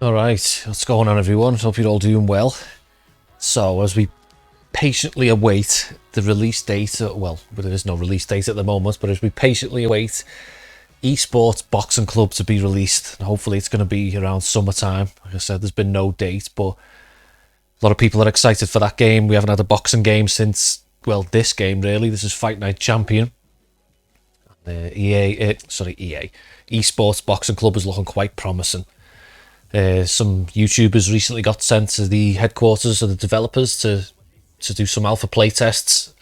Alright, what's going on everyone? Hope you're all doing well. So, as we patiently await the release date, well, there is no release date at the moment, but as we patiently await eSports Boxing Club to be released, and hopefully it's going to be around summertime. Like I said, there's been no date, but a lot of people are excited for that game. We haven't had a boxing game since, well, this game really. This is Fight Night Champion. eSports Boxing Club is looking quite promising. Some YouTubers recently got sent to the headquarters of the developers to do some alpha playtests.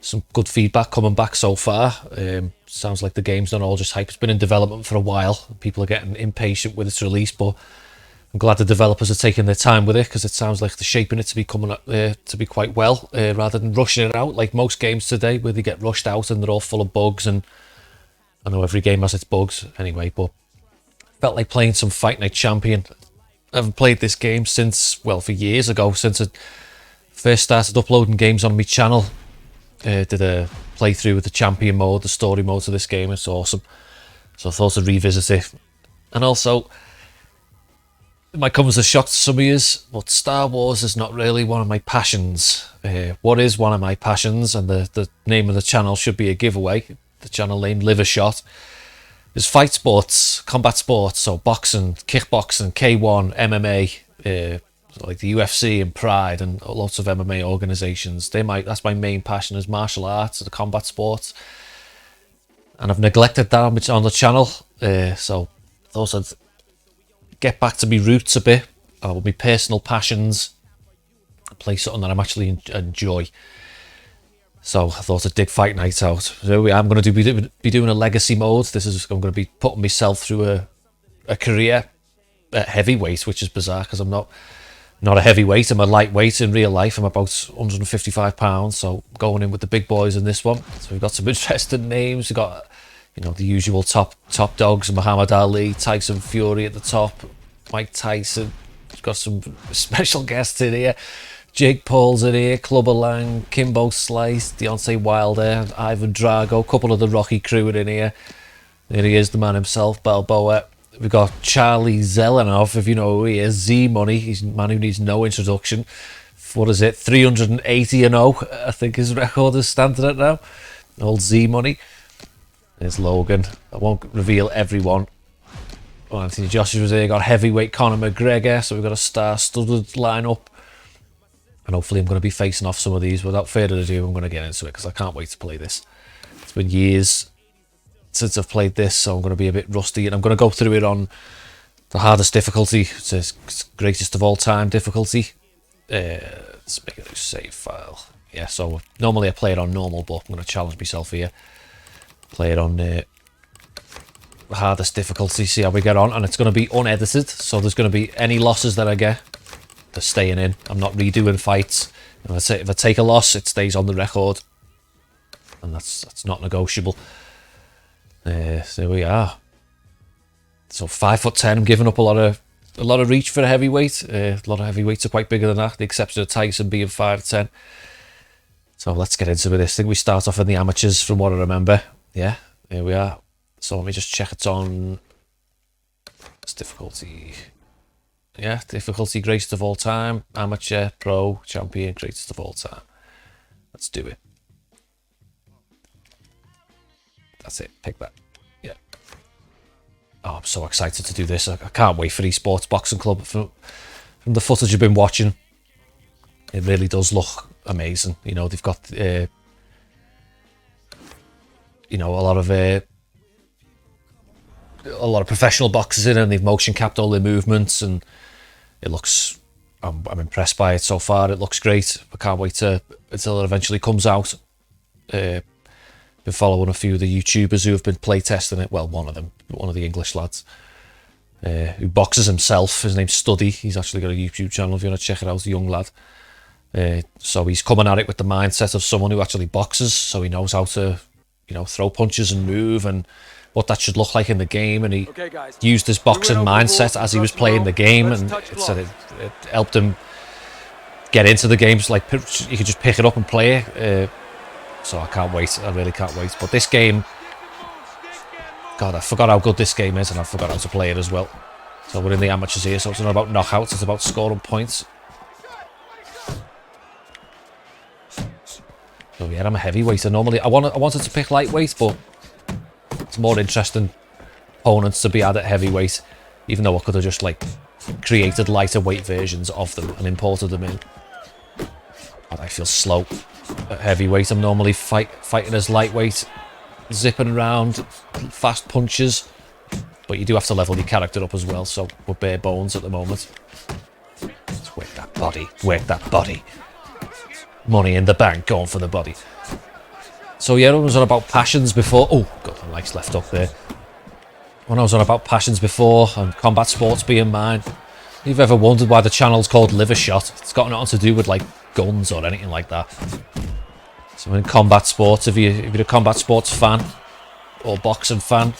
Some good feedback coming back so far. Sounds like the game's not all just hype. It's been in development for a while. People are getting impatient with its release, but I'm glad the developers are taking their time with it because it sounds like they're shaping it to be coming up to be quite well, rather than rushing it out like most games today, where they get rushed out and they're all full of bugs. And I know every game has its bugs anyway, but felt like playing some Fight Night Champion. I haven't played this game since, well, for years ago, since I first started uploading games on my channel. Did a playthrough with the champion mode, the story mode of this game. It's awesome. So I thought I'd revisit it. And also, it might come as a shock to some of you, but Star Wars is not really one of my passions. What is one of my passions, and the name of the channel should be a giveaway, the channel name Livershot, is fight sports, combat sports, so boxing, kickboxing, K1, MMA, like the UFC and Pride and lots of MMA organisations. That's my main passion, is martial arts, the combat sports. And I've neglected that on the channel, so I thought I'd get back to my roots a bit, or my personal passions, and play something that I'm actually enjoy. So I thought I'd dig Fight Night out. So I'm going to be doing a legacy mode. I'm going to be putting myself through a career at heavyweight, which is bizarre because I'm not a heavyweight. I'm a lightweight in real life. I'm about 155 pounds. So going in with the big boys in this one. So we've got some interesting names. We've got, the usual top dogs: Muhammad Ali, Tyson Fury at the top, Mike Tyson. We've got some special guests in here. Jake Paul's in here, Clubber Lang, Kimbo Slice, Deontay Wilder, Ivan Drago, a couple of the Rocky crew are in here. There he is, the man himself, Balboa. We've got Charlie Zelenoff, if you know who he is, Z-Money. He's a man who needs no introduction. What is it, 380-0, I think his record is standing at now. Old Z-Money. There's Logan. I won't reveal everyone. Well, Anthony Joshua's here, got heavyweight Conor McGregor, so we've got a star-studded lineup. And hopefully I'm going to be facing off some of these. Without further ado, I'm going to get into it because I can't wait to play this. It's been years since I've played this, so I'm going to be a bit rusty. And I'm going to go through it on the hardest difficulty. It's greatest of all time difficulty. Let's make a new save file. Yeah, so normally I play it on normal, but I'm going to challenge myself here. Play it on the hardest difficulty, see how we get on. And it's going to be unedited, so there's going to be any losses that I get, they're staying in. I'm not redoing fights. If I take a loss, it stays on the record, and that's not negotiable. So we are. So 5'10", I'm giving up a lot of reach for a heavyweight. A lot of heavyweights are quite bigger than that, the exception of Tyson being 5'10". So let's get into this. I think we start off in the amateurs, from what I remember. Yeah, here we are. So let me just check it's on. It's difficulty. Yeah, difficulty greatest of all time, amateur, pro, champion, greatest of all time. Let's do it. That's it, pick that. Yeah. Oh, I'm so excited to do this. I can't wait for eSports Boxing Club. From the footage I've been watching, it really does look amazing. They've got a lot of professional boxers in, and they've motion capped all their movements, and it looks, I'm impressed by it so far. It looks great. I can't wait until it eventually comes out. Been following a few of the YouTubers who have been playtesting it. Well, one of the English lads who boxes himself. His name's Studdy. He's actually got a YouTube channel if you want to check it out. A young lad. So he's coming at it with the mindset of someone who actually boxes, so he knows how to, throw punches and move and what that should look like in the game. And he used his boxing mindset as he was playing the game, and it said it helped him get into the games. Like, you could just pick it up and play it. So I can't wait. I really can't wait. But this game, God, I forgot how good this game is, and I forgot how to play it as well. So we're in the amateurs here, so it's not about knockouts, it's about scoring points. So yeah, I'm a heavyweight. I wanted to pick lightweight, but it's more interesting opponents to be at heavyweight, even though I could have just like created lighter weight versions of them and imported them in. God, I feel slow at heavyweight. I'm normally fighting as lightweight, zipping around, fast punches, but you do have to level your character up as well, so we're bare bones at the moment. Let's work that body, work that body. Money in the bank, going for the body. So yeah, I was on about passions before. Oh, got the lights left up there. When I was on about passions before and combat sports being mine, if you've ever wondered why the channel's called Liver Shot, it's got nothing to do with like guns or anything like that. So in combat sports, if you're a combat sports fan or boxing fan,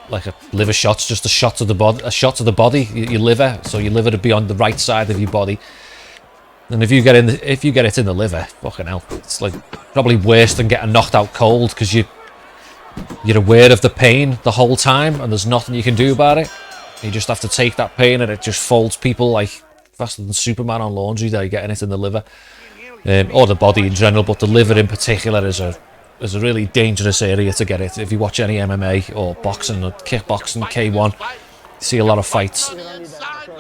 like a liver shot's just a shot to the body, your liver. So your liver to be on the right side of your body. And if you get it in the liver, fucking hell, it's like probably worse than getting knocked out cold, because you're aware of the pain the whole time and there's nothing you can do about it. You just have to take that pain, and it just folds people like faster than Superman on laundry day, getting it in the liver, or the body in general, but the liver in particular is a really dangerous area to get it. If you watch any MMA or boxing or kickboxing, K1, you see a lot of fights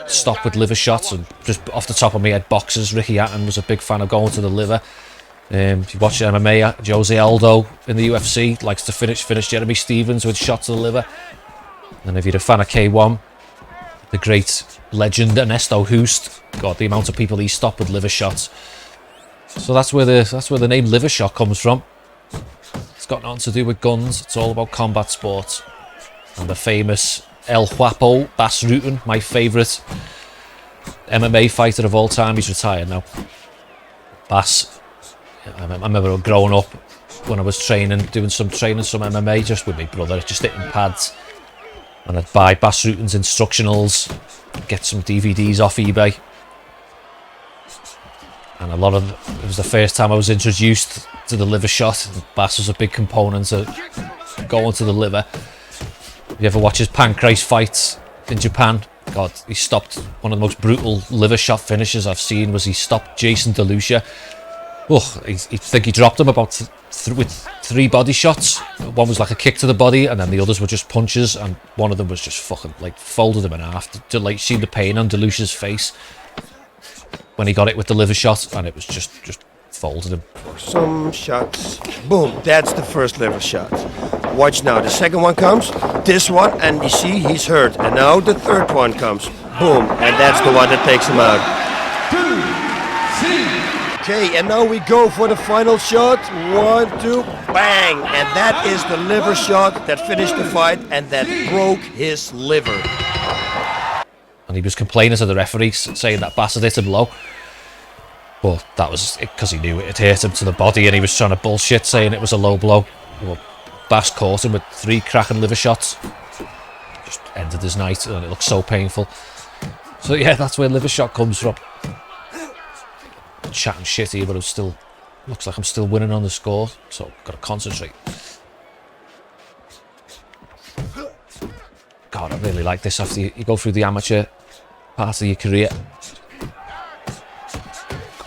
stop with liver shots. And just off the top of my head, boxers, Ricky Hatton was a big fan of going to the liver. If you watch MMA, Jose Aldo in the UFC likes to finish Jeremy Stevens with shots to the liver. And if you're a fan of K1, the great legend Ernesto Hoost, God, the amount of people he stopped with liver shots. So that's where the name Liver Shot comes from. It's got nothing to do with guns. It's all about combat sports. And the famous El Guapo Bas Rutten, my favourite MMA fighter of all time. He's retired now. Bas, I remember growing up when I was doing some MMA just with my brother, just hitting pads. And I'd buy Bas Rutten's instructionals, get some DVDs off eBay. And it was the first time I was introduced to the liver shot. Bas was a big component of going to the liver. If you ever watch his pancrase fights in Japan, God, he stopped one of the most brutal liver shot finishes I've seen. Was he stopped Jason DeLucia? Oh, I think he dropped him about with 3 body shots. One was like a kick to the body, and then the others were just punches, and one of them was just fucking like folded him in half to like see the pain on DeLucia's face when he got it with the liver shot, and it was just folded him. Some shots. Boom, that's the first liver shot. Watch now, the second one comes, this one, and you see he's hurt. And now the third one comes. Boom, and that's the one that takes him out. 2, 3. Okay, and now we go for the final shot. 1, 2, bang! And that is the liver shot that finished the fight and that broke his liver. And he was complaining to the referee, saying that Bas had hit him low. But that was because he knew it had hurt him to the body, and he was trying to bullshit, saying it was a low blow. Well, Bas caught him with 3 cracking liver shots. Just ended his night, and it looked so painful. So yeah, that's where liver shot comes from. Chatting shit here, but looks like I'm still winning on the score, so got to concentrate. God, I really like this after you go through the amateur part of your career.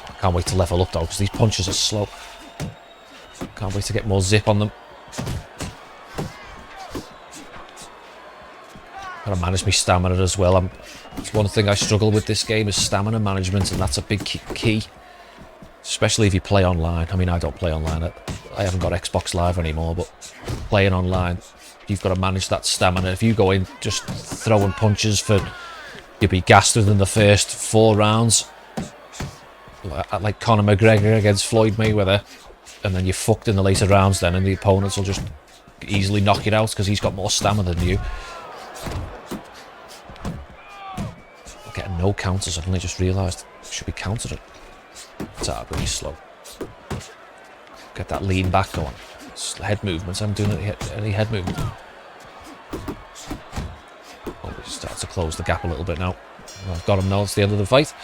I can't wait to level up though, because these punches are slow. Can't wait to get more zip on them. Gotta manage my stamina as well. It's one thing I struggle with this game is stamina management, and that's a big key. Especially if you play online. I mean, I don't play online. I haven't got Xbox Live anymore, but playing online, you've got to manage that stamina. If you go in just throwing punches you'll be gassed within the first 4 rounds. Like Conor McGregor against Floyd Mayweather. And then you're fucked in the later rounds then, and the opponents will just easily knock you out because he's got more stamina than you. I'm getting no counters. I suddenly just realised I should be countering. It's really slow. Get that lean back going. Head movements. I'm doing any head movement. Oh, we start to close the gap a little bit now. I've got him now. It's the end of the fight.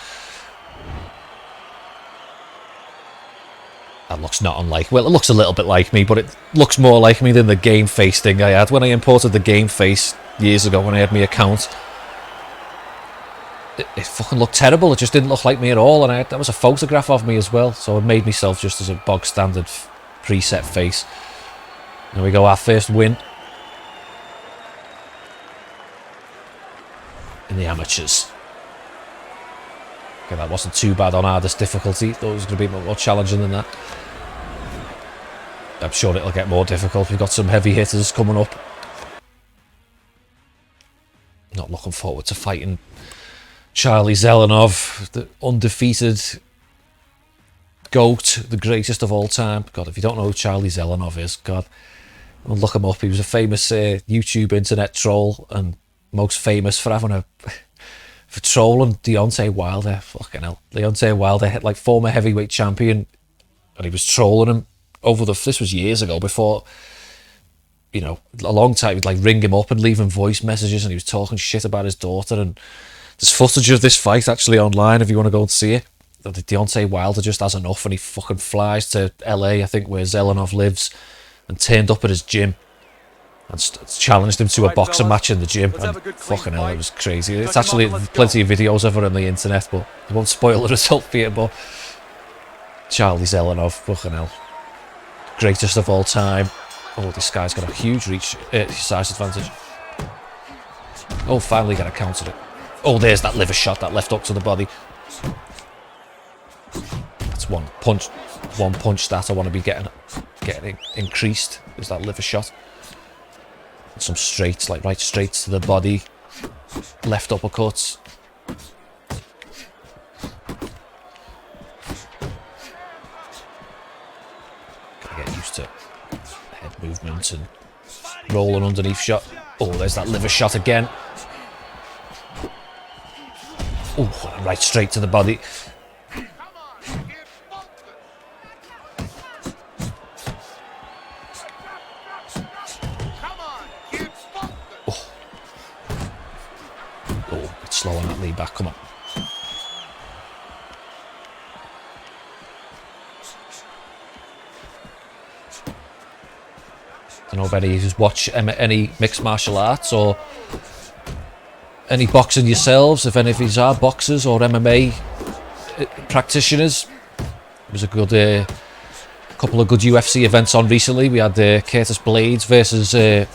That looks not unlike... Well, it looks a little bit like me, but it looks more like me than the game face thing I had. When I imported the game face years ago when I had my account, it fucking looked terrible. It just didn't look like me at all, and that was a photograph of me as well, so I made myself just as a bog standard preset face. There we go, our first win in the amateurs. Okay, that wasn't too bad on hardest difficulty. Thought it was going to be more challenging than that. I'm sure it'll get more difficult. We've got some heavy hitters coming up. Not looking forward to fighting Charlie Zelenoff, the undefeated GOAT, the greatest of all time. God, if you don't know who Charlie Zelenoff is, God, well, look him up. He was a famous YouTube internet troll, and most famous for having for trolling Deontay Wilder. Fucking hell, Deontay Wilder, like former heavyweight champion, and he was trolling him over this was years ago, before, you know, a long time. He'd like ring him up and leave him voice messages, and he was talking shit about his daughter. And there's footage of this fight actually online if you want to go and see it. Deontay Wilder just has enough, and he fucking flies to LA, I think, where Zelenoff lives, and turned up at his gym and challenged him to a boxing match in the gym. And fucking hell, it was crazy. It's actually plenty of videos of it on the internet, but I won't spoil the result for you. But Charlie Zelenoff, fucking hell, greatest of all time. Oh, this guy's got a huge reach, size advantage. Oh, finally got to counter it. Oh, there's that liver shot, that left up to the body. That's one punch stat I want to be getting increased, is that liver shot. And some straights, like right straights to the body, left uppercuts. Gotta get used to head movement and rolling underneath shot. Oh, there's that liver shot again. Oh, right straight to the body. Oh, it's slow on that lead back, come on. I don't know if any who's watch any mixed martial arts or any boxing yourselves, if any of these are boxers or MMA practitioners. It was a good couple of good UFC events on recently. We had Curtis Blades versus was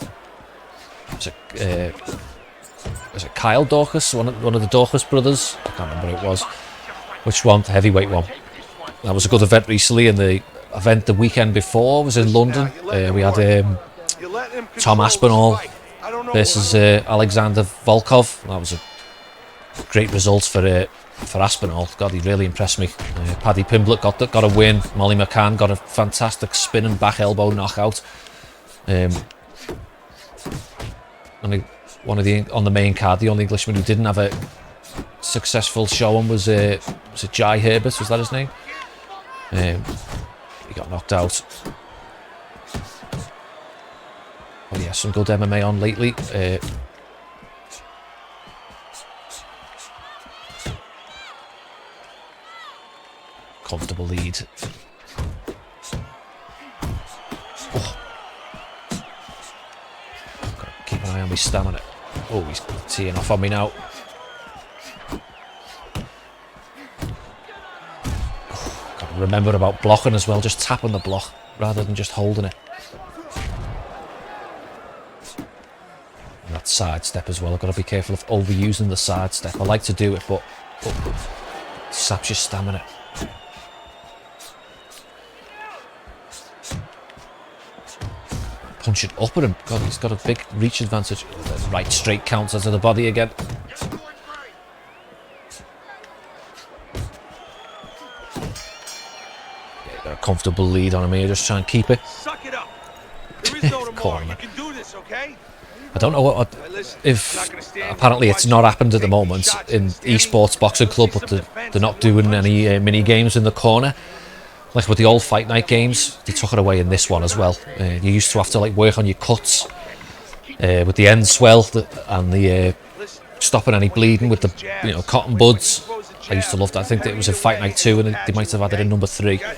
it Kyle Dorcas, one of the Dorcas brothers? I can't remember who it was. Which one? The heavyweight one. That was a good event recently, and the event the weekend before was in London. We had Tom Aspinall versus Alexander Volkov. That was a great result for Aspinall. God, he really impressed me. Paddy Pimblett got a win. Molly McCann got a fantastic spinning back elbow knockout. Only one of the on the main card, the only Englishman who didn't have a successful showing was it Jai Herbert? Was that his name? He got knocked out. Oh yeah, some good MMA on lately. Comfortable lead. Oh. Gotta keep an eye on my stamina. Oh, he's teeing off on me now. Oh, gotta remember about blocking as well, just tapping the block rather than just holding it. And that side step as well, I've got to be careful of overusing the side step. I like to do it, but it saps your stamina. Punch it up at him. God, he's got a big reach advantage. Right straight counter to the body again. Yeah, got a comfortable lead on him here. Just try and keep it. Suck it up. There is no tomorrow. You can do this, okay? I don't know if apparently it's not happened at the moment in eSports Boxing Club, but they're not doing any mini games in the corner. Like with the old Fight Night games, they took it away in this one as well. You used to have to like work on your cuts with the end swell and the stopping any bleeding with the cotton buds. I used to love that. I think that it was in Fight Night 2 and they might have had it in number 3. I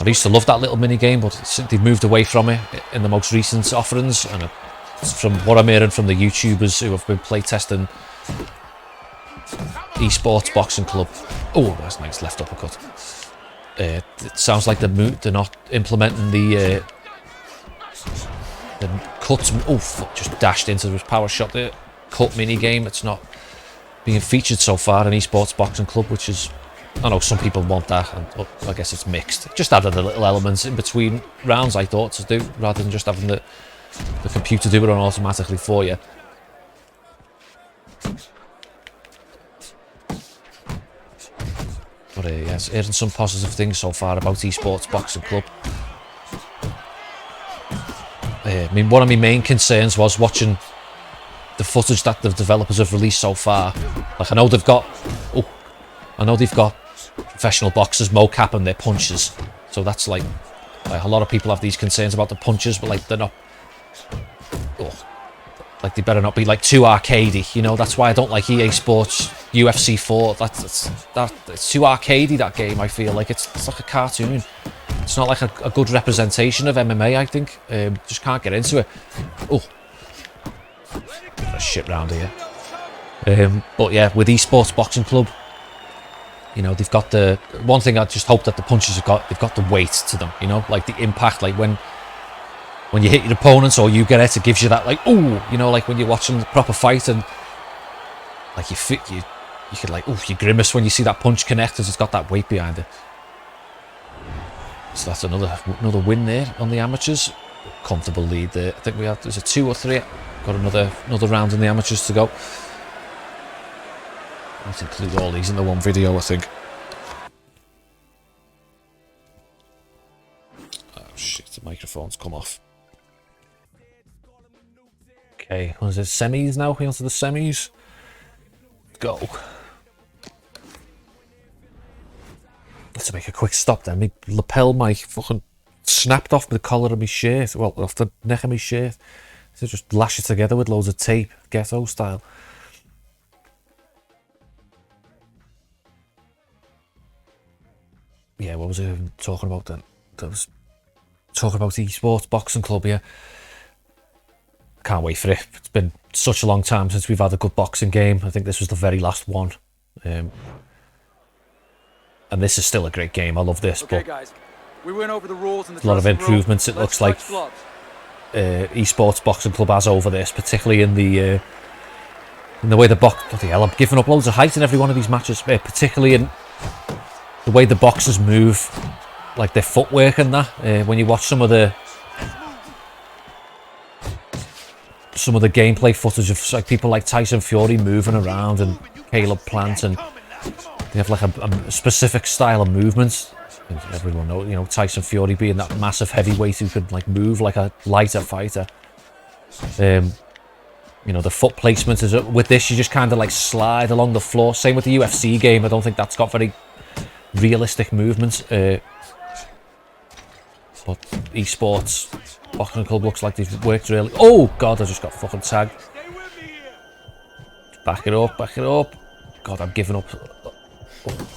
used to love that little mini game, but they've moved away from it in the most recent offerings. And from what I'm hearing from the YouTubers who have been playtesting eSports Boxing Club. Oh, that's a nice left uppercut. It sounds like they're not implementing the cuts. Oh, fuck, just dashed into his power shot there. Cut mini game. It's not being featured so far in eSports Boxing Club, which is, I know some people want that, and I guess it's mixed. Just added the little elements in between rounds, I thought, to do, rather than just having the computer do it on automatically for you. But yes, hearing some positive things so far about eSports Boxing Club. I mean, one of my main concerns was watching the footage that the developers have released so far. Like, I know they've got professional boxers mo-capping their punches, so that's like a lot of people have these concerns about the punches, but like they're not. Like they better not be like too arcadey, you know. That's why I don't like EA Sports UFC 4. It's too arcadey, that game. I feel like it's like a cartoon. It's not like a good representation of MMA. I think just can't get into it. Oh, a shit round here. But yeah, with eSports Boxing Club, you know, they've got the one thing. I just hope that the punches they've got the weight to them. You know, like the impact, like when you hit your opponents or you get it gives you that like, ooh, you know, like when you're watching the proper fight and like you could like, ooh, you grimace when you see that punch connect because it's got that weight behind it. So that's another win there on the amateurs. Comfortable lead there. I think we had, is it 2 or 3? Got another round in the amateurs to go. Let's include all these in the one video, I think. Oh shit, the microphone's come off. Okay, what is it, semis now? We onto the semis. Go. Let's make a quick stop then. My lapel mic fucking snapped off the collar of my shirt. Well, off the neck of my shirt. So just lash it together with loads of tape, ghetto style. Yeah, what was I talking about then? I was talking about eSports Boxing Club, yeah. Can't wait for it. It's been such a long time since we've had a good boxing game. I think this was the very last one. And this is still a great game. I love this, Okay, but guys, we went over the rules and a lot of improvements it looks like eSports Boxing Club has over this, particularly in the way the box. Bloody hell, I'm giving up loads of height in every one of these matches. Particularly in the way the boxers move, like their footwork and that. When you watch some of the gameplay footage of like people like Tyson Fury moving around and Caleb Plant, and they have like a specific style of movements. Everyone knows, you know, Tyson Fury being that massive heavyweight who could like move like a lighter fighter. You know, the foot placement is with this, you just kind of like slide along the floor. Same with the UFC game. I don't think that's got very realistic movements. But eSports Boxing Club looks like they've worked really. Oh god, I just got fucking tagged. Back it up, back it up. God, I'm giving up. Oh.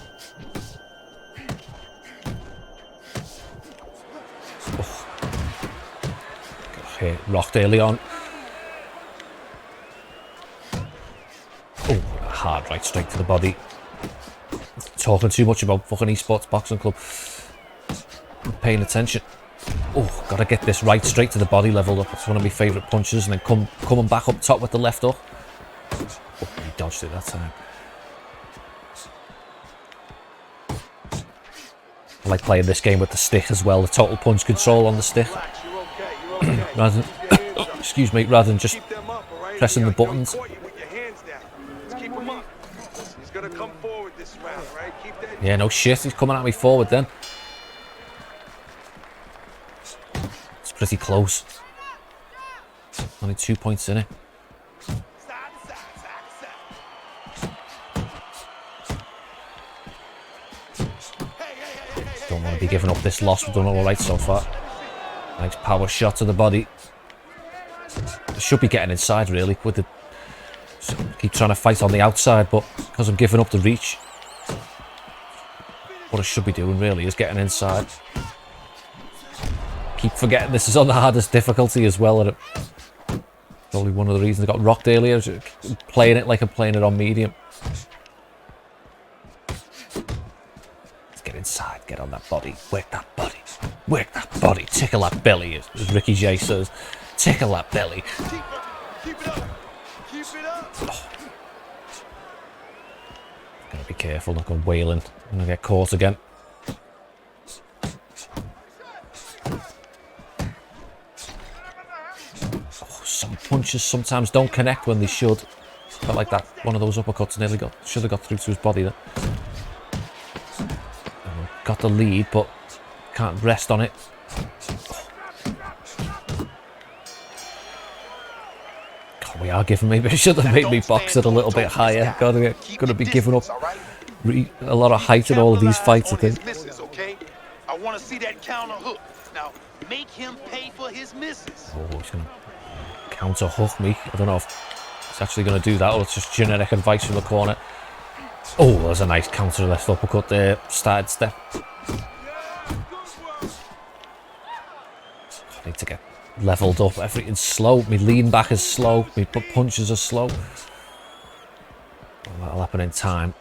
Okay, rocked early on. Oh, hard right straight to the body. Talking too much about fucking eSports Boxing Club. I'm paying attention. Oh, gotta get this right straight to the body level up. It's one of my favourite punches, and then coming back up top with the left hook. Oh, he dodged it that time. I like playing this game with the stick as well, the total punch control on the stick. rather than, excuse me, rather than just pressing the buttons. Yeah, no shit, he's coming at me forward then. It's pretty close. Only 2 points in it. Don't want to be giving up this loss. We've done all right so far. Nice power shot to the body. Should be getting inside really. With the keep trying to fight on the outside, but because I'm giving up the reach, what I should be doing really is getting inside. Keep forgetting this is on the hardest difficulty as well. And probably one of the reasons I got rocked earlier is playing it like I'm playing it on medium. Get on that body. Work that body. Work that body. Tickle that belly, as Ricky J says. Tickle that belly. Keep it up. Keep it up. Oh. Gotta be careful, not going wailing. I'm gonna get caught again. Oh, some punches sometimes don't connect when they should. Felt like that. One of those uppercuts nearly should have got through to his body there. Got the lead, but can't rest on it. God, we are giving me, but should have made me box it a little bit higher. Gotta be giving up a lot of height in all of these fights, I think. I want to see that counter hook. Now, make him pay for his misses. Oh, he's gonna counter hook me. I don't know if it's actually gonna do that or it's just generic advice from the corner. Oh, there's a nice counter left uppercut there. Started step. I need to get leveled up. Everything's slow. My lean back is slow. My punches are slow. Well, that'll happen in time.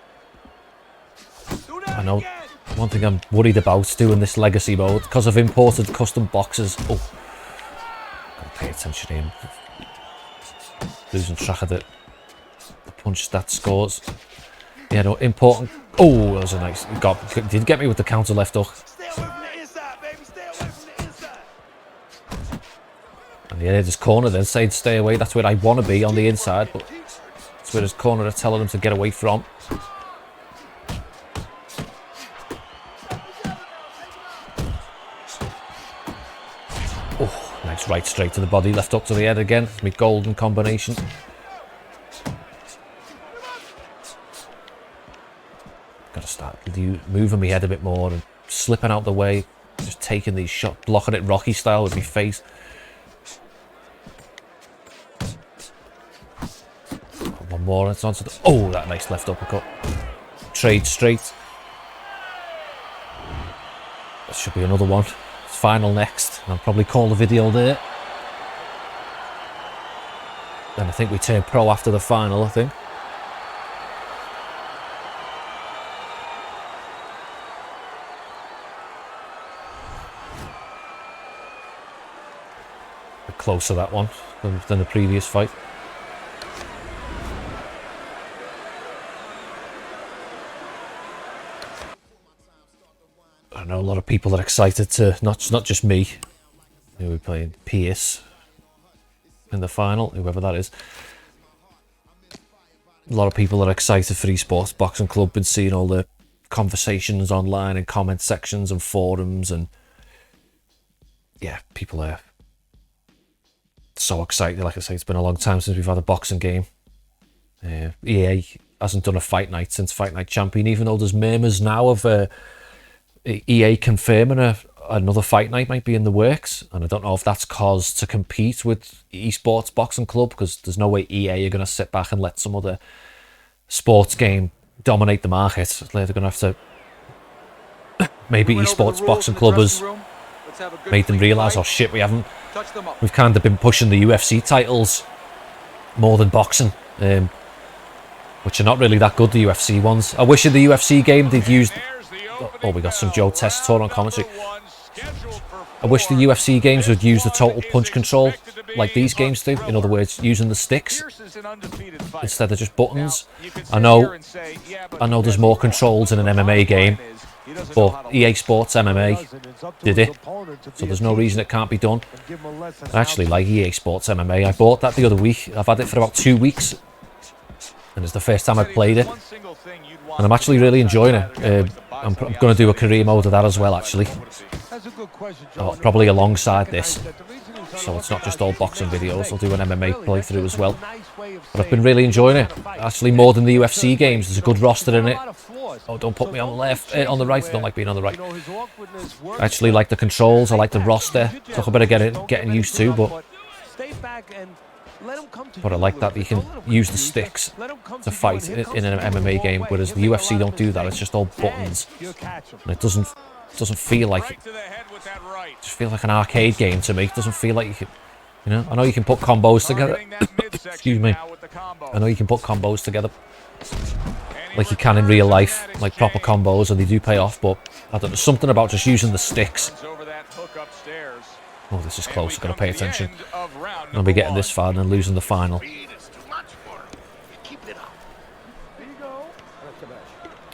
I know one thing I'm worried about doing this legacy mode because of imported custom boxes. Oh, gotta pay attention here. Losing track of the punch stat scores. Yeah, no, important. Oh, that was a nice. Did get me with the counter left hook. Stay away from the inside, baby. Stay away from the inside. And yeah, his corner then saying stay away. That's where I want to be, on the inside, but that's where his corner are telling him to get away from. Oh, nice right straight to the body, left hook to the head again. My golden combination. Got to start moving my head a bit more and slipping out the way. Just taking these shots, blocking it Rocky style with my face. One more, it's onto the. Oh, that nice left uppercut. Trade straight. That should be another one. It's final next. I'll probably call the video there. Then I think we turn pro after the final, I think. Closer that one than the previous fight. I know a lot of people are excited to not just me. We're playing Pierce in the final, whoever that is. A lot of people are excited for eSports Boxing Club and seeing all the conversations online and comment sections and forums, and yeah, people are so excited. Like I say, it's been a long time since we've had a boxing game. EA hasn't done a fight night since Fight Night Champion, even though there's murmurs now of EA confirming another fight night might be in the works, and I don't know if that's cause to compete with eSports Boxing Club, because there's no way EA are going to sit back and let some other sports game dominate the market. They're going to have to maybe eSports Boxing Club has made them realise, oh shit, we've kind of been pushing the UFC titles more than boxing, which are not really that good, the UFC ones. I wish in the UFC game they'd used. Oh, we got some Joe Tessitore on commentary. I wish the UFC games would use the total punch control like these games do. In other words, using the sticks instead of just buttons. I know there's more controls in an MMA game, but EA Sports MMA did it, so there's no reason it can't be done. I actually like EA Sports MMA. I bought that the other week. I've had it for about 2 weeks, and it's the first time I've played it, and I'm actually really enjoying it. I'm going to do a career mode of that as well, actually. Probably alongside this, so it's not just all boxing videos. I'll do an MMA playthrough as well. But I've been really enjoying it, actually, more than the UFC games. There's a good roster in it. Oh, don't put me on the left, on the right. I don't like being on the right. I actually like the controls. I like the roster. Took a bit of getting used to, but I like that you can use the sticks to fight in an MMA game, whereas the UFC don't do that. It's just all buttons, and it doesn't feel like it. Just feels like an arcade game to me. It doesn't feel like you can, I know you can put combos together. Excuse me. I know you can put combos together. like you can in real life, like proper combos, and they do pay off. But I don't know, something about just using the sticks. Oh, this is close. I've got to pay attention. I'll be getting this far and then losing the final.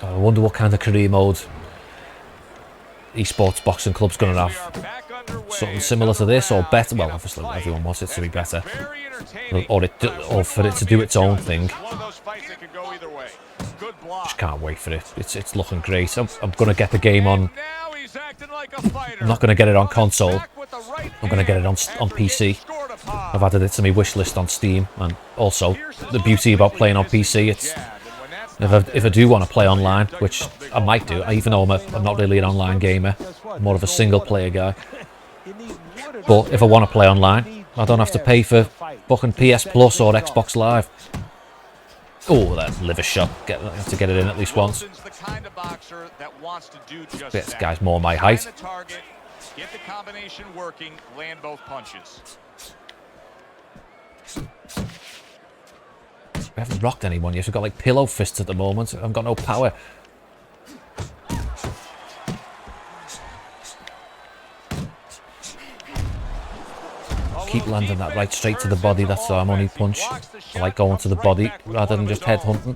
I wonder what kind of career mode eSports boxing club's going to have. Something similar to this or better. Well, obviously everyone wants it to be better, or for it to do its own thing. Just can't wait for it. It's looking great. I'm going to get the game on. I'm not going to get it on console. I'm going to get it on PC. I've added it to my wish list on Steam, and also the beauty about playing on PC, it's if I do want to play online, which I might do, even though I'm not really an online gamer, I'm more of a single player guy. But if I want to play online, I don't have to pay for fucking PS Plus or Xbox Live. Oh, that liver shot. I have to get it in at least once. This guy's more my height. Get the combination working, land both punches. We haven't rocked anyone yet. We've got like pillow fists at the moment. I've got no power. Keep landing that right straight to the body. That's the harmony punch. I like going to the body rather than just head hunting.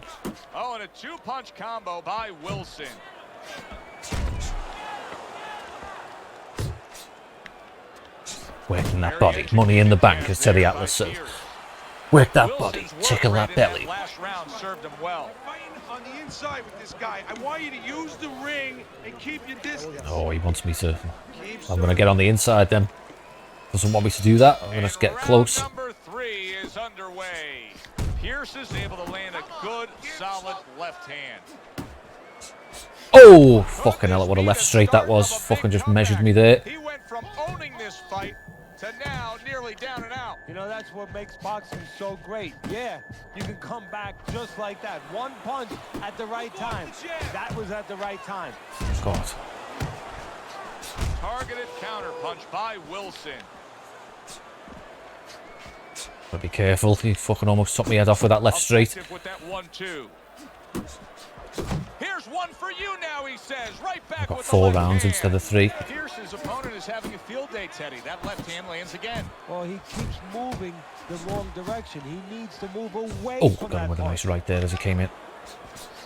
Oh, and a two-punch combo by Wilson. Working that body. Money in the bank, as Teddy Atlas said. Work that body. Tickle that belly. Last round served him well. On the inside with this guy, I want you to use the ring and keep your distance. Oh, he wants me to. I'm going to get on the inside then. Doesn't want me to do that. I'm going to get close. Number 3 is underway. Pierce is able to land a good, solid left hand. Oh, fucking hell, what a left straight that was. Fucking just measured me there. He went from owning this fight to now nearly down and out. You know, that's what makes boxing so great. Yeah, you can come back just like that. One punch at the right time. That was at the right time. God. Targeted counter punch by Wilson. But be careful. He fucking almost took my head off with that left straight. With that 1-2. Here's one for you now, he says. Right back. I've got with 4 the rounds hand. instead of 3. Pierce's opponent is having a field day, Teddy. That left hand lands again. Well, he keeps moving the wrong direction. He needs to move away Oh, from got him that with a punch. nice right there as he came in.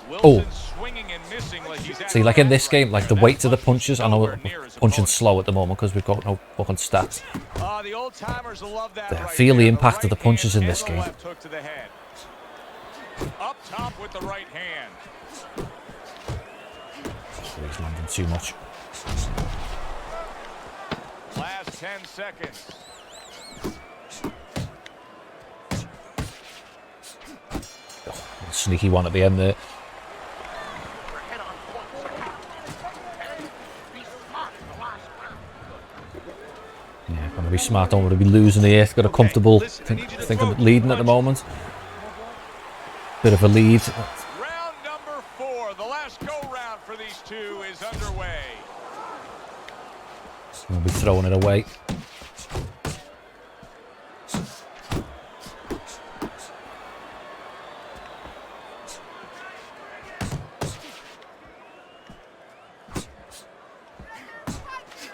Wilson swinging and missing like he's See, like in this game, like the weight of the punches, I know we're punching slow at the moment because we've got no fucking stats. The old timers will love that. I feel the impact of the punches in this game. Up top with the right hand. Oh, he's landing too much. Last 10 seconds. Oh, sneaky one at the end there. Yeah, I'm going to be smart. Don't want to be losing here. Got a comfortable, I think I'm leading at the moment. Bit of a lead. Round number 4, the last go-round for these two is underway. I'll be throwing it away.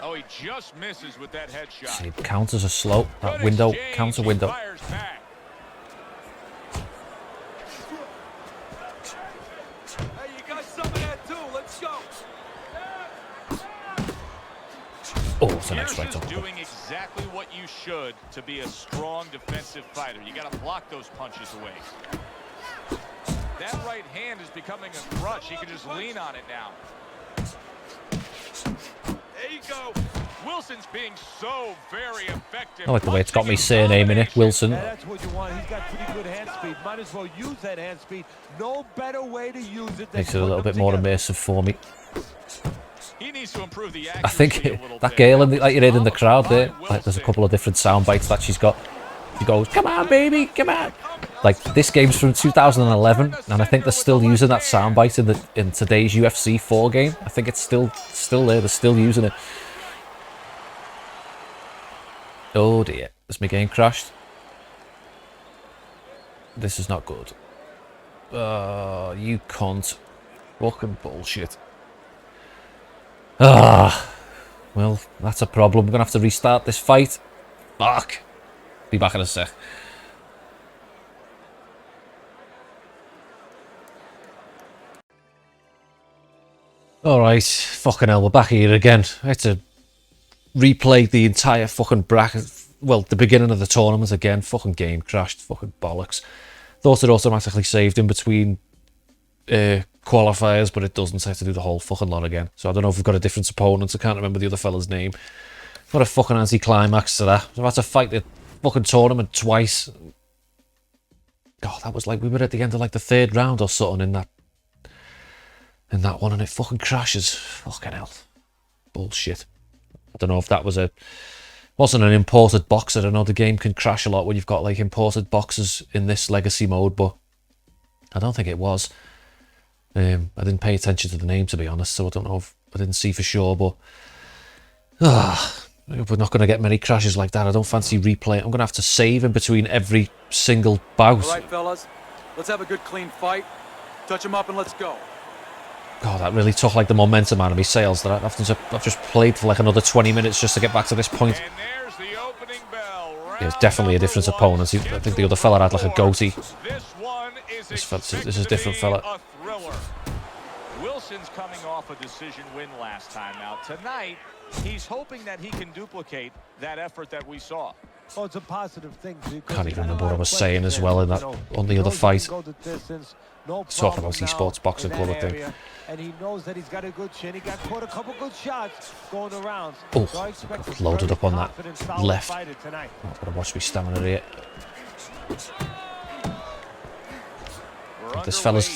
Oh, he just misses with that headshot. See, counters are slow. That window, counter window. Fires back. Hey, you got some of that too. Let's go. Oh, it's a nice Pierce right is up. doing exactly what you should to be a strong defensive fighter. You got to block those punches away. That right hand is becoming a crutch. He can just lean on it now. There you go. Wilson's being so very effective. I like the way it's got me surname in it, Wilson. Yeah, that's what you want. He's got pretty good hand speed. Might as well use that hand speed. No better way to use it than Makes it a little bit more immersive for me. He needs to improve the I think accuracy a little that bit. girl in the, like you heard in the crowd there, like there's a couple of different sound bites that she's got. She goes, "Come on, baby, come on!" Like this game's from 2011, and I think they're still using that sound bite in today's UFC 4 game. I think it's still there. They're still using it. Oh dear, has my game crashed? This is not good. You cunt. Fucking bullshit. Ah. Well, that's a problem. We're going to have to restart this fight. Fuck. Be back in a sec. Alright, fucking hell, we're back here again. I had to replay the entire fucking bracket. Well, the beginning of the tournament again. Fucking game crashed. Fucking bollocks. Thought it automatically saved in between qualifiers, but it doesn't. So I have to do the whole fucking lot again. So I don't know if we've got a different opponent. I can't remember the other fella's name. What a fucking anticlimax to that. I've had to fight the fucking tournament twice. God, that was like we were at the end of like the 3rd round or something in that one, and it fucking crashes. Fucking hell. Bullshit. I don't know if that wasn't an imported box. I don't know, the game can crash a lot when you've got like imported boxes in this legacy mode, but I don't think it was. I didn't pay attention to the name, to be honest, so I don't know if I didn't see for sure, but we're not going to get many crashes like that. I don't fancy replay. I'm going to have to save in between every single bout. All right, fellas, let's have a good clean fight. Touch him up and let's go. God, that really took like the momentum out of me sales. That I've just played for like another 20 minutes just to get back to this point. And there's the opening bell. Yeah, it's definitely a different opponent. I think the other fella had like a goatee. This is a different fella. Wilson's coming off a decision win last time out. Tonight, he's hoping that he can duplicate that effort that we saw. Oh, it's a positive thing. Can't even remember what I was saying as well in that on the other fight. Talking about eSports Boxing Club, I think. And he knows that he's got a good chin. He got caught a couple good shots going around. Oh, got loaded up on that left. I've got to watch me stamina here. This fella's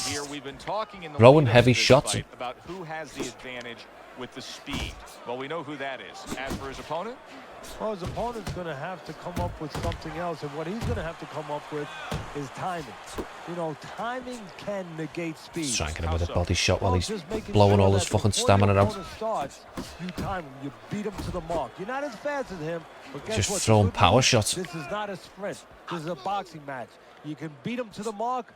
throwing heavy shots. About who has the advantage with the speed. Well, we know who that is. As for his opponent? Well, his opponent's going to have to come up with something else, and what he's going to have to come up with is timing. You know, timing can negate speed. He's trying to get him with a body shot while he's blowing all his fucking stamina out. You time him, you beat him to the mark. You're not as fast as him, but guess just what? throwing power shots. This is not a sprint. This is a boxing match. You can beat him to the mark.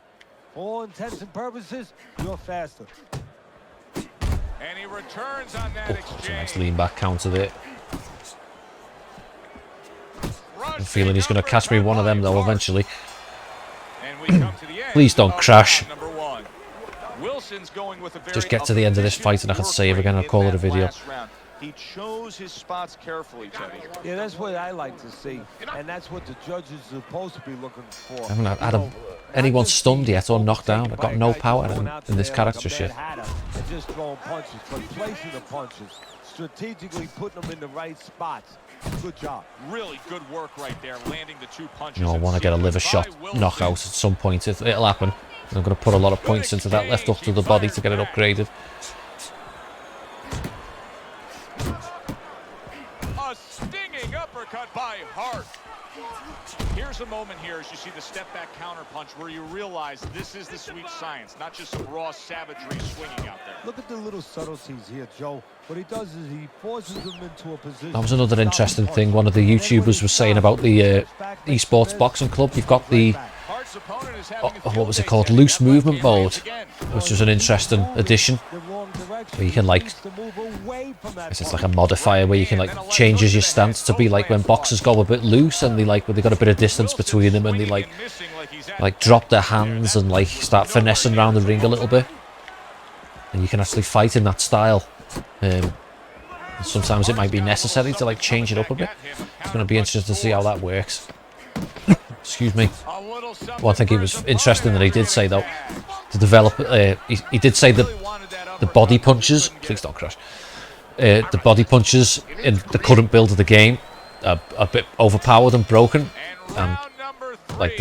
For all intents and purposes, you're faster. And he returns on that exchange. That's a nice lean back counter there. I'm feeling he's going to catch me one of them though eventually. Please don't crash. Just get to the end of this fight and I can save again. I'll call it a video. He chose his spots carefully, Teddy. Yeah, that's what I like to see, and that's what the judges are supposed to be looking for. I haven't had anyone stunned yet or knocked down. I've got no power in this character shit. And just throwing punches, but placing the punches, strategically putting them in the right spots. Good job. Really good work right there, landing the 2 punches. You know, I want to get a liver shot knockout at some point. It'll happen. I'm going to put a lot of points into that left hook to the body to get it upgraded. A stinging uppercut by Hart. Here's a moment here as you see the step back counter punch where you realize this is the sweet science, not just some raw savagery swinging out there. Look at the little subtleties here, Joe. What he does is he forces them into a position. That was another interesting thing one of the YouTubers was saying about the eSports Boxing Club. You've got the what was it called, loose movement mode, which was an interesting addition where you can like, it's like a modifier where you can like changes your stance to be like when boxers go a bit loose and they like when they got a bit of distance between them and they like drop their hands and like start finessing around the ring a little bit, and you can actually fight in that style. Sometimes it might be necessary to like change it up a bit. It's going to be interesting to see how that works. Excuse me. One thing he was interesting that he did say though, the developer, he did say the body punches, please don't crash, the body punches in the current build of the game are a bit overpowered and broken, and like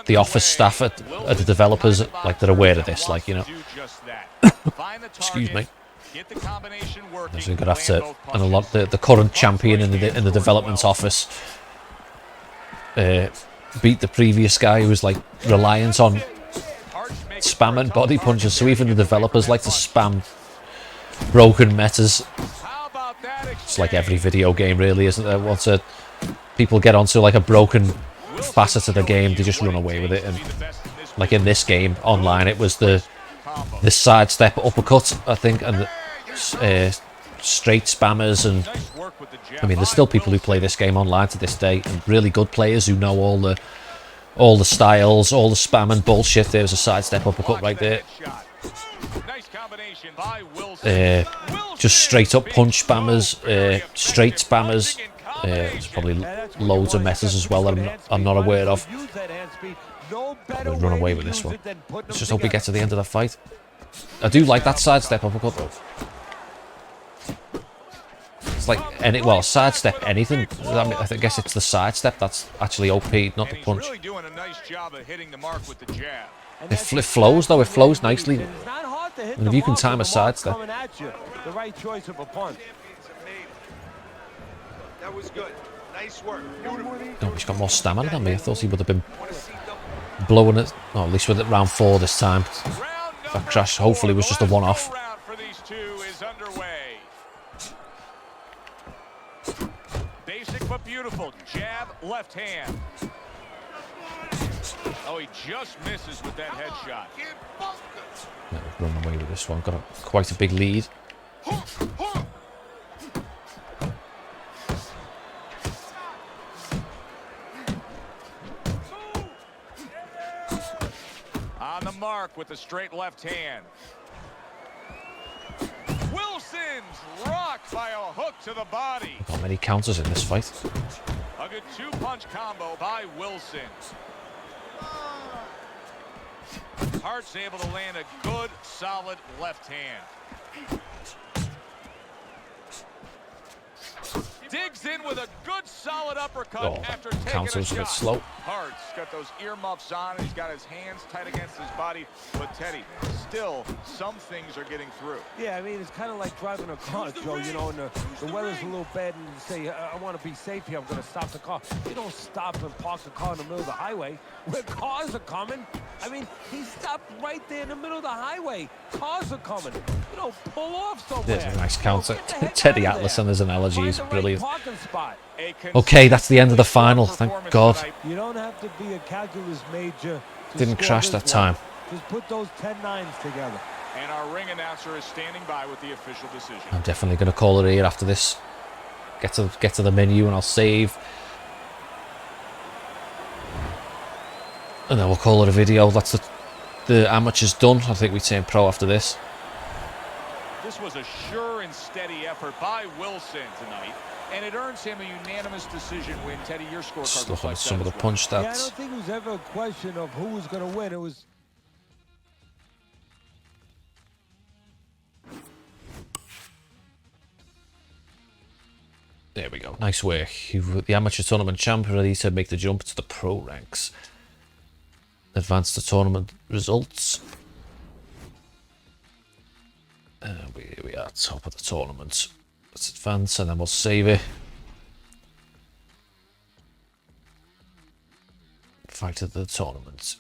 the office staff at the developers like they're aware of this, like, you know. Excuse me. So you're gonna have to, and a lot the current champion in the development office beat the previous guy who was like reliant on spamming body punches, so even the developers like to spam broken metas. It's like every video game really, isn't there? Once people get onto like a broken facet of the game, they just run away with it and like in this game online, it was the sidestep uppercut, I think, and the straight spammers, and I mean, there's still people who play this game online to this day, and really good players who know all the styles, all the spam and bullshit. There's a sidestep uppercut right there. Just straight up punch spammers, straight spammers. There's probably loads of methods as well that I'm not aware of. We'll run away with this one. Let's just hope we get to the end of the fight. I do like that sidestep uppercut though. It's like sidestep anything. I mean, I guess it's the sidestep that's actually OP, not the punch. It flows though. It flows nicely. And if you can time a sidestep. The right choice of a punch. That was good. Nice work. Oh, he's got more stamina than me. I thought he would have been blowing it. Oh, at least with it round 4 this time. That crash hopefully was just a one-off. Basic but beautiful. Jab, left hand. Oh, he just misses with that headshot. Yeah, run away with this one. Got quite a big lead. On the mark with the straight left hand. Wilson's rocked by a hook to the body. Not many counters in this fight. A good 2-punch combo by Wilson. Hart's able to land a good, solid left hand. Digs in with a good, solid uppercut after taking a counters a bit shot. slow. Hart's got those earmuffs on, and he's got his hands tight against his body. But Teddy, still, some things are getting through. Yeah, I mean, it's kind of like driving a car, Joe, you know, and the weather's a little bad, and you say, I want to be safe here, I'm going to stop the car. You don't stop and park the car in the middle of the highway where cars are coming. I mean, he stopped right there in the middle of the highway. Cars are coming. You don't pull off somewhere. There's a nice counter. Teddy Atlas and his analogy is brilliant. Spot. Okay, that's the end of the final. Thank God. You don't have to be a calculus major. Didn't crash that time. Just put those 10 nines together. And our ring announcer is standing by with the official decision. I'm definitely going to call it here after this. Get to the menu and I'll save. And then we'll call it a video. That's the amateurs done. I think we turn pro after this. This was a sure and steady effort by Wilson tonight, and it earns him a unanimous decision win. Teddy, your scorecard. Just looking at some of the punch stats. Yeah, I don't think it was ever a question of who was going to win. It was. There we go. Nice work. The amateur tournament champ, ready to make the jump to the pro ranks. Advance to tournament results. Here we are, top of the tournament. Let's advance and then we'll save it. Fight of the tournament.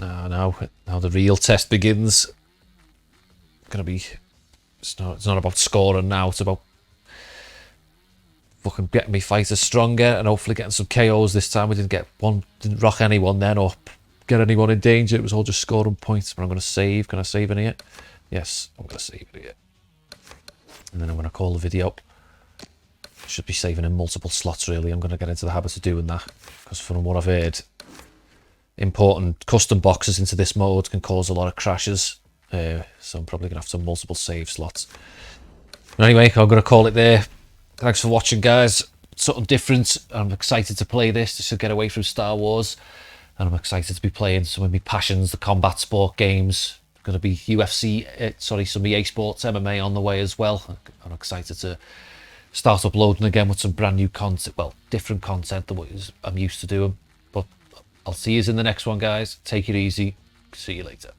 Now the real test begins. It's not about scoring now, it's about fucking getting me fighters stronger and hopefully getting some KOs this time. We didn't rock anyone then or get anyone in danger. It was all just scoring points. But I'm going to save. Can I save in here? Yes, I'm going to save it here. And then I'm going to call the video. Should be saving in multiple slots really. I'm going to get into the habit of doing that because from what I've heard, importing custom boxes into this mode can cause a lot of crashes. So I'm probably going to have some multiple save slots. But anyway, I'm going to call it there. Thanks for watching, guys. Something different. I'm excited to play this just to get away from Star Wars. And I'm excited to be playing some of my passions, the combat sport games. Going to be some eSports MMA on the way as well. I'm excited to start uploading again with some brand new content. Well, different content than what I'm used to doing. But I'll see you in the next one, guys. Take it easy. See you later.